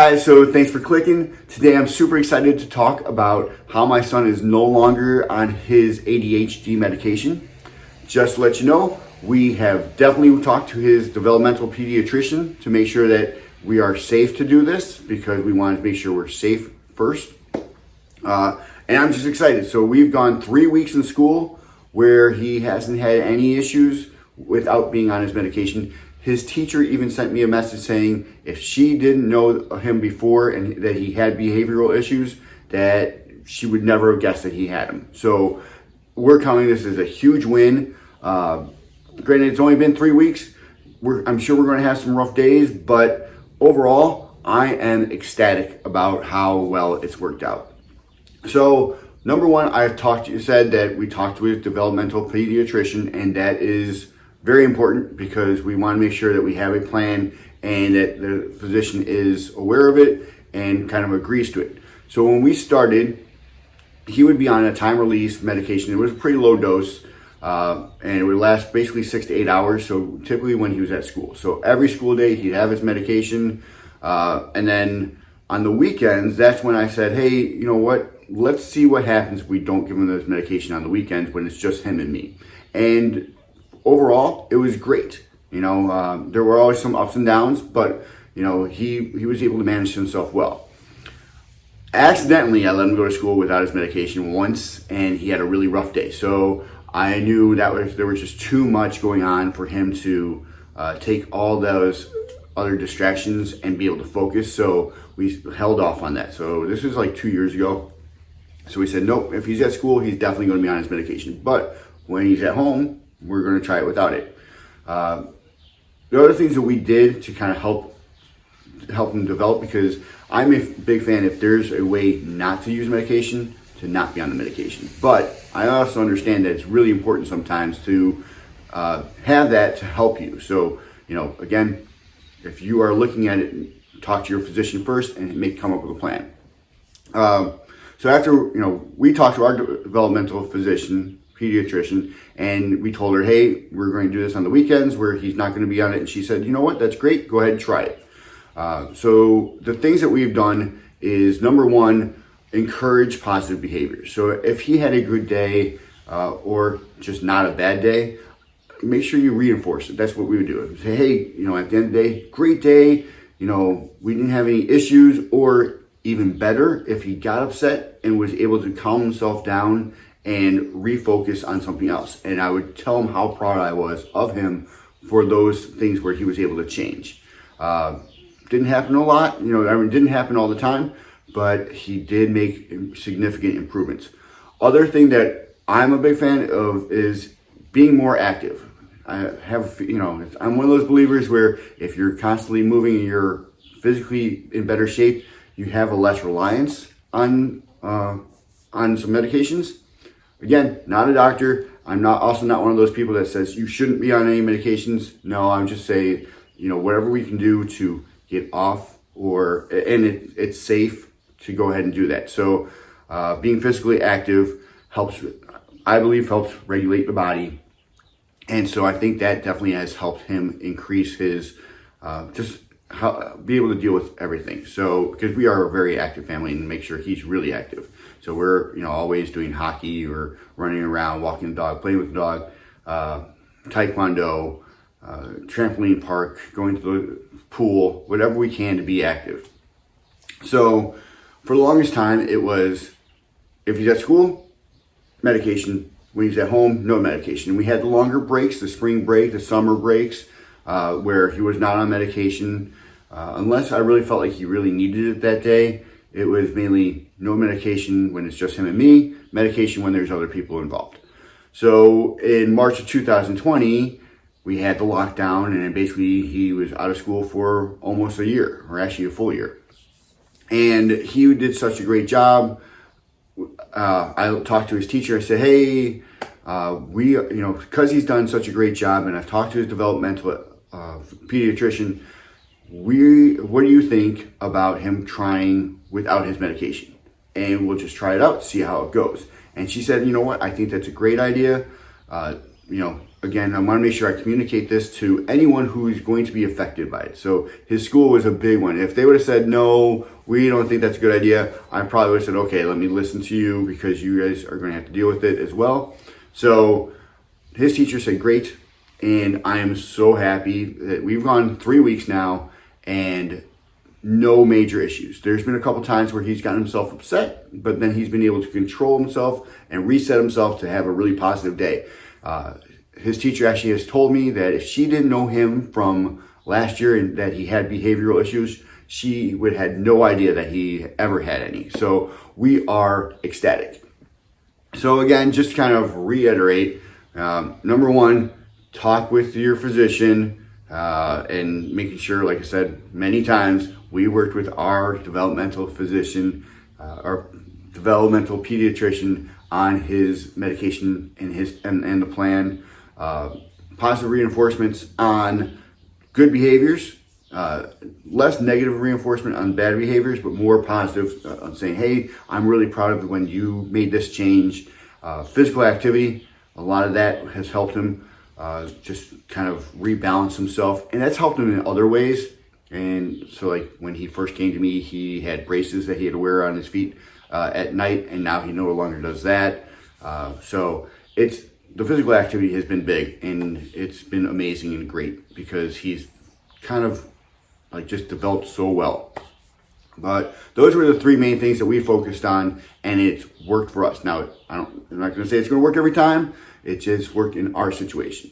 guys, so thanks for clicking. Today I'm super excited to talk about how my son is no longer on his ADHD medication. Just to let you know, we have definitely talked to his developmental pediatrician to make sure that we are safe to do this, because we want to make sure we're safe first. And I'm just excited. So we've gone 3 weeks in school where he hasn't had any issues without being on his medication. His teacher even sent me a message saying if she didn't know him before and that he had behavioral issues, that she would never have guessed that he had them. So we're counting this as a huge win. Granted, it's only been 3 weeks. I'm sure we're going to have some rough days, but overall, I am ecstatic about how well it's worked out. So number one, said that we talked to his developmental pediatrician, and that is very important because we want to make sure that we have a plan and that the physician is aware of it and kind of agrees to it. So when we started, he would be on a time release medication. It was a pretty low dose, and it would last basically 6 to 8 hours. So typically when he was at school. So every school day he'd have his medication. And then on the weekends, that's when I said, hey, you know what? Let's see what happens if we don't give him this medication on the weekends when it's just him and me. And overall, it was great. There were always some ups and downs, but he was able to manage himself well. Accidentally, I let him go to school without his medication once, and he had a really rough day. So I knew that there was just too much going on for him to take all those other distractions and be able to focus. So we held off on that. So this was like 2 years ago. So we said, nope, if he's at school, he's definitely going to be on his medication. But when he's at home, we're going to try it without it. The other things that we did to kind of help him develop, because I'm a big fan, if there's a way not to use medication, to not be on the medication. But I also understand that it's really important sometimes to have that to help you. So, again, if you are looking at it, talk to your physician first and come up with a plan. So after, we talked to our developmental physician, pediatrician, and we told her, hey, we're going to do this on the weekends where he's not going to be on it. And she said, you know what, that's great. Go ahead and try it. So the things that we've done is, number one, encourage positive behavior. So if he had a good day or just not a bad day, make sure you reinforce it. That's what we would do. Say, hey, at the end of the day, great day. We didn't have any issues, or even better, if he got upset and was able to calm himself down and refocus on something else. And I would tell him how proud I was of him for those things where he was able to change. Didn't happen a lot, didn't happen all the time, but he did make significant improvements. Other thing that I'm a big fan of is being more active. I'm one of those believers where if you're constantly moving and you're physically in better shape, you have a less reliance on some medications. Again, not a doctor. I'm also not one of those people that says you shouldn't be on any medications. No, I'm just saying, whatever we can do to get off, and it's safe to go ahead and do that. So being physically active I believe helps regulate the body. And so I think that definitely has helped him increase his, be able to deal with everything. So, because we are a very active family, and make sure he's really active. So we're, always doing hockey or running around, walking the dog, playing with the dog, taekwondo, trampoline park, going to the pool, whatever we can to be active. So for the longest time, it was, if he's at school, medication. When he's at home, no medication. And we had the longer breaks, the spring break, the summer breaks, where he was not on medication. Unless I really felt like he really needed it that day, it was mainly no medication when it's just him and me, medication when there's other people involved. So in March of 2020, we had the lockdown, and basically he was out of school for almost a year, or actually a full year. And he did such a great job. I talked to his teacher. I said, hey, because he's done such a great job, and I've talked to his developmental pediatrician, what do you think about him trying without his medication? And we'll just try it out, see how it goes. And she said, you know what, I think that's a great idea. again, I want to make sure I communicate this to anyone who is going to be affected by it. So his school was a big one. If they would have said, no, we don't think that's a good idea, I probably would have said, okay, let me listen to you because you guys are going to have to deal with it as well. So his teacher said, great. And I am so happy that we've gone 3 weeks now and no major issues. There's been a couple times where he's gotten himself upset, but then he's been able to control himself and reset himself to have a really positive day. His teacher actually has told me that if she didn't know him from last year and that he had behavioral issues, she would have had no idea that he ever had any. So we are ecstatic. So again, just to kind of reiterate, number one, talk with your physician and making sure, like I said many times, we worked with our developmental physician, our developmental pediatrician on his medication and the plan. Positive reinforcements on good behaviors, less negative reinforcement on bad behaviors, but more positive on saying, hey, I'm really proud of when you made this change. Physical activity, a lot of that has helped him just kind of rebalance himself, and that's helped him in other ways. And so like when he first came to me, he had braces that he had to wear on his feet at night, and now he no longer does that. So the physical activity has been big, and it's been amazing and great because he's kind of like just developed so well. But those were the 3 main things that we focused on, and it's worked for us. Now, I'm not going to say it's going to work every time. It just worked in our situation.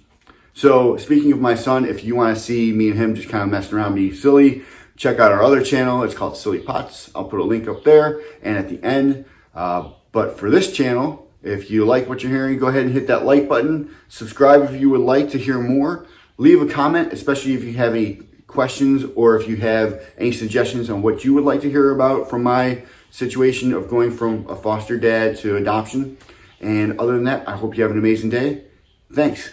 So speaking of my son, if you want to see me and him just kind of messing around, being silly, check out our other channel. It's called Silly Pots. I'll put a link up there and at the end. But for this channel, if you like what you're hearing, go ahead and hit that like button. Subscribe if you would like to hear more. Leave a comment, especially if you have any questions or if you have any suggestions on what you would like to hear about from my situation of going from a foster dad to adoption. And other than that, I hope you have an amazing day. Thanks.